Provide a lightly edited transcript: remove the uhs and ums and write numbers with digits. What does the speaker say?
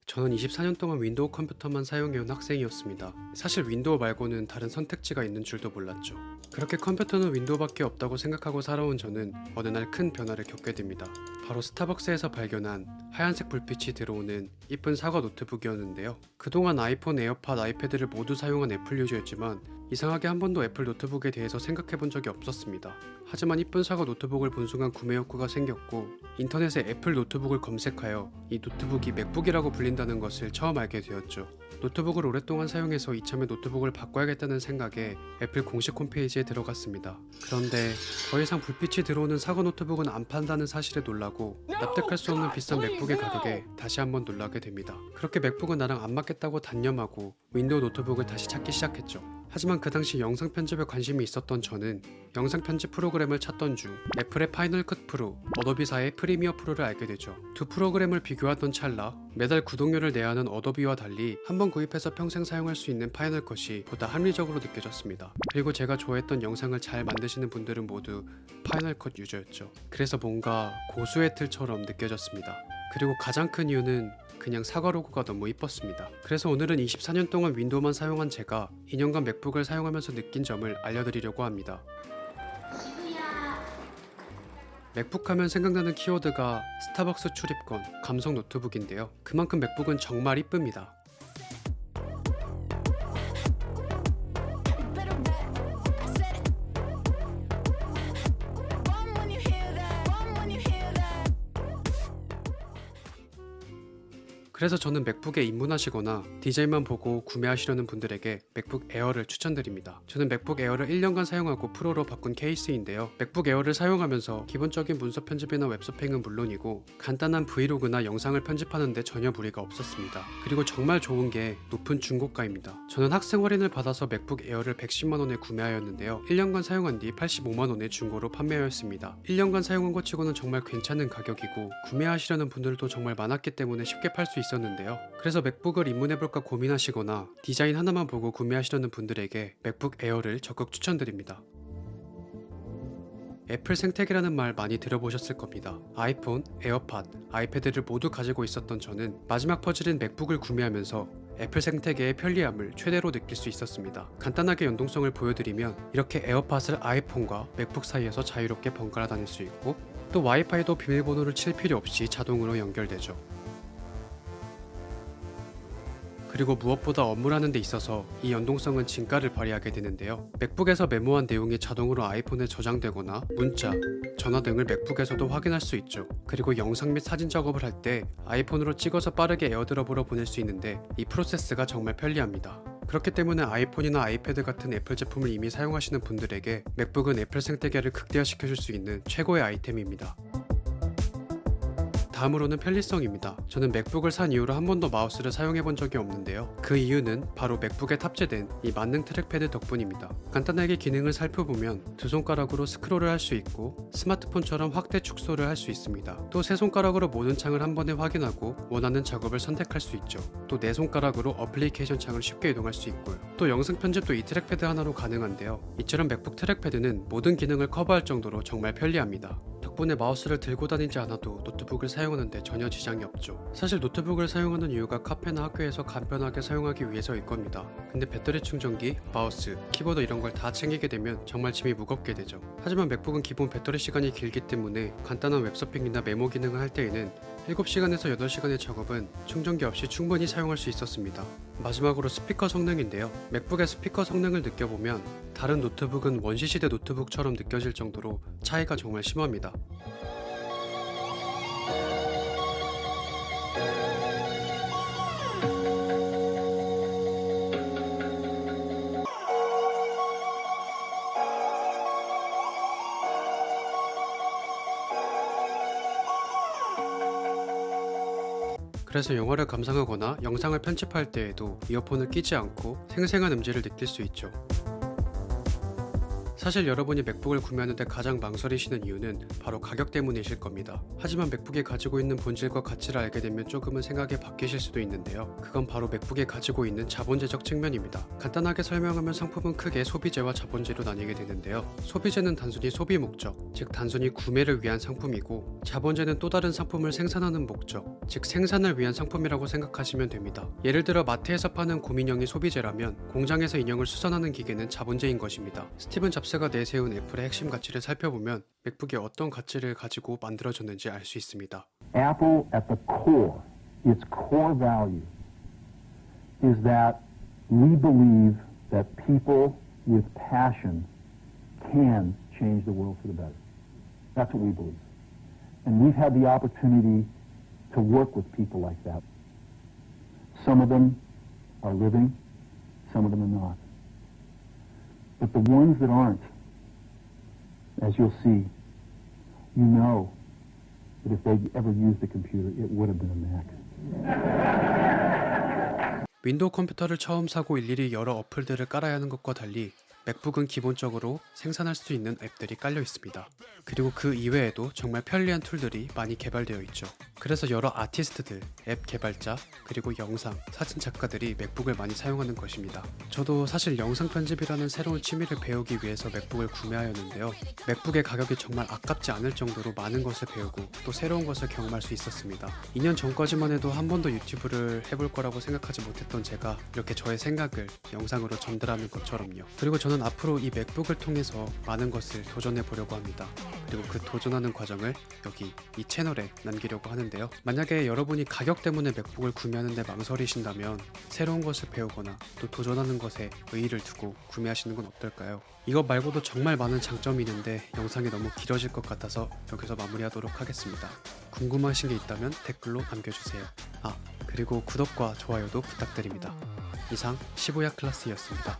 저는 24년 동안 윈도우 컴퓨터만 사용해온 학생이었습니다. 사실 윈도우 말고는 다른 선택지가 있는 줄도 몰랐죠. 그렇게 컴퓨터는 윈도우밖에 없다고 생각하고 살아온 저는 어느 날 큰 변화를 겪게 됩니다. 바로 스타벅스에서 발견한 하얀색 불빛이 들어오는 이쁜 사과 노트북이었는데요. 그동안 아이폰, 에어팟, 아이패드를 모두 사용한 애플 유저였지만 이상하게 한 번도 애플 노트북에 대해서 생각해본 적이 없었습니다. 하지만 이쁜 사과 노트북을 본 순간 구매 욕구가 생겼고 인터넷에 애플 노트북을 검색하여 이 노트북이 맥북이라고 불린다는 것을 처음 알게 되었죠. 노트북을 오랫동안 사용해서 이참에 노트북을 바꿔야겠다는 생각에 애플 공식 홈페이지에 들어갔습니다. 그런데 더 이상 불빛이 들어오는 사과 노트북은 안 판다는 사실에 놀라고 납득할 수 없는 비싼 맥북의 가격에 다시 한번 놀라게 됩니다. 그렇게 맥북은 나랑 안 맞겠다고 단념하고 윈도우 노트북을 다시 찾기 시작했죠. 하지만 그 당시 영상 편집에 관심이 있었던 저는 영상 편집 프로그램을 찾던 중 애플의 파이널 컷 프로, 어도비사의 프리미어 프로를 알게 되죠. 두 프로그램을 비교하던 찰나 매달 구독료를 내야 하는 어도비와 달리 한번 구입해서 평생 사용할 수 있는 파이널 컷이 보다 합리적으로 느껴졌습니다. 그리고 제가 좋아했던 영상을 잘 만드시는 분들은 모두 파이널 컷 유저였죠. 그래서 뭔가 고수의 틀처럼 느껴졌습니다. 그리고 가장 큰 이유는 그냥 사과 로고가 너무 이뻤습니다. 그래서 오늘은 24년 동안 윈도우만 사용한 제가 2년간 맥북을 사용하면서 느낀 점을 알려드리려고 합니다. 맥북 하면 생각나는 키워드가 스타벅스 출입권, 감성 노트북인데요. 그만큼 맥북은 정말 이쁩니다. 그래서 저는 맥북에 입문하시거나 디자인만 보고 구매하시려는 분들에게 맥북 에어를 추천드립니다. 저는 맥북 에어를 1년간 사용하고 프로로 바꾼 케이스인데요. 맥북 에어를 사용하면서 기본적인 문서 편집이나 웹서핑은 물론이고 간단한 브이로그나 영상을 편집하는데 전혀 무리가 없었습니다. 그리고 정말 좋은 게 높은 중고가입니다. 저는 학생 할인을 받아서 맥북 에어를 110만원에 구매하였는데요. 1년간 사용한 뒤 85만원에 중고로 판매하였습니다. 1년간 사용한 것 치고는 정말 괜찮은 가격이고 구매하시려는 분들도 정말 많았기 때문에 쉽게 팔 수 있었는데요. 그래서 맥북을 입문해볼까 고민하시거나 디자인 하나만 보고 구매하시려는 분들에게 맥북 에어를 적극 추천드립니다. 애플 생태계라는 말 많이 들어보셨을 겁니다. 아이폰, 에어팟, 아이패드를 모두 가지고 있었던 저는 마지막 퍼즐인 맥북을 구매하면서 애플 생태계의 편리함을 최대로 느낄 수 있었습니다. 간단하게 연동성을 보여드리면 이렇게 에어팟을 아이폰과 맥북 사이에서 자유롭게 번갈아 다닐 수 있고 또 와이파이도 비밀번호를 칠 필요 없이 자동으로 연결되죠. 그리고 무엇보다 업무를 하는 데 있어서 이 연동성은 진가를 발휘하게 되는데요. 맥북에서 메모한 내용이 자동으로 아이폰에 저장되거나 문자, 전화 등을 맥북에서도 확인할 수 있죠. 그리고 영상 및 사진 작업을 할 때 아이폰으로 찍어서 빠르게 에어드롭으로 보낼 수 있는데 이 프로세스가 정말 편리합니다. 그렇기 때문에 아이폰이나 아이패드 같은 애플 제품을 이미 사용하시는 분들에게 맥북은 애플 생태계를 극대화시켜줄 수 있는 최고의 아이템입니다. 다음으로는 편리성입니다. 저는 맥북을 산 이후로 한 번도 마우스를 사용해 본 적이 없는데요. 그 이유는 바로 맥북에 탑재된 이 만능 트랙패드 덕분입니다. 간단하게 기능을 살펴보면 두 손가락으로 스크롤을 할 수 있고 스마트폰처럼 확대 축소를 할 수 있습니다. 또 세 손가락으로 모든 창을 한 번에 확인하고 원하는 작업을 선택할 수 있죠. 또 네 손가락으로 어플리케이션 창을 쉽게 이동할 수 있고요. 또 영상 편집도 이 트랙패드 하나로 가능한데요. 이처럼 맥북 트랙패드는 모든 기능을 커버할 정도로 정말 편리합니다. 덕분에 마우스를 들고 다니지 않아도 노트북을 사용하는데 전혀 지장이 없죠. 사실 노트북을 사용하는 이유가 카페나 학교에서 간편하게 사용하기 위해서일 겁니다. 근데 배터리 충전기, 마우스, 키보드 이런 걸 다 챙기게 되면 정말 짐이 무겁게 되죠. 하지만 맥북은 기본 배터리 시간이 길기 때문에 간단한 웹서핑이나 메모 기능을 할 때에는 7시간에서 8시간의 작업은 충전기 없이 충분히 사용할 수 있었습니다. 마지막으로 스피커 성능인데요. 맥북의 스피커 성능을 느껴보면 다른 노트북은 원시시대 노트북처럼 느껴질 정도로 차이가 정말 심합니다. 그래서 영화를 감상하거나 영상을 편집할 때에도 이어폰을 끼지 않고 생생한 음질을 느낄 수 있죠. 사실 여러분이 맥북을 구매하는데 가장 망설이시는 이유는 바로 가격 때문이실 겁니다. 하지만 맥북이 가지고 있는 본질과 가치를 알게 되면 조금은 생각이 바뀌실 수도 있는데요. 그건 바로 맥북이 가지고 있는 자본재적 측면입니다. 간단하게 설명하면 상품은 크게 소비재와 자본재로 나뉘게 되는데요. 소비재는 단순히 소비 목적, 즉 단순히 구매를 위한 상품이고, 자본재는 또 다른 상품을 생산하는 목적, 즉 생산을 위한 상품이라고 생각하시면 됩니다. 예를 들어 마트에서 파는 곰인형이 소비재라면 공장에서 인형을 수선하는 기계는 자본재인 것입니다. 스티븐 잡스가 내세운 애플의 핵심 가치를 살펴보면 맥북이 어떤 가치를 가지고 만들어졌는지 알 수 있습니다. Apple at the core, its core value is that we believe that people with passion can change the world for the better. That's what we believe. And we've had the opportunity to work with people like that. Some of them are living, some of them are not. But the ones that aren't, as you'll see, you know that if they'd ever used a computer, it would have been a Mac. 윈도우 컴퓨터를 처음 사고 일일이 여러 어플들을 깔아야 하는 것과 달리 맥북은 기본적으로 생산할 수 있는 앱들이 깔려 있습니다. 그리고 그 이외에도 정말 편리한 툴들이 많이 개발되어 있죠. 그래서 여러 아티스트들, 앱 개발자, 그리고 영상, 사진 작가들이 맥북을 많이 사용하는 것입니다. 저도 사실 영상 편집이라는 새로운 취미를 배우기 위해서 맥북을 구매하였는데요. 맥북의 가격이 정말 아깝지 않을 정도로 많은 것을 배우고 또 새로운 것을 경험할 수 있었습니다. 2년 전까지만 해도 한 번도 유튜브를 해볼 거라고 생각하지 못했던 제가 이렇게 저의 생각을 영상으로 전달하는 것처럼요. 그리고 저는 앞으로 이 맥북을 통해서 많은 것을 도전해 보려고 합니다. 그리고 그 도전하는 과정을 여기 이 채널에 남기려고 하는데요. 만약에 여러분이 가격 때문에 맥북을 구매하는데 망설이신다면 새로운 것을 배우거나 또 도전하는 것에 의의를 두고 구매하시는 건 어떨까요? 이것 말고도 정말 많은 장점이 있는데 영상이 너무 길어질 것 같아서 여기서 마무리하도록 하겠습니다. 궁금하신 게 있다면 댓글로 남겨주세요. 그리고 구독과 좋아요도 부탁드립니다. 이상 15야 클래스였습니다.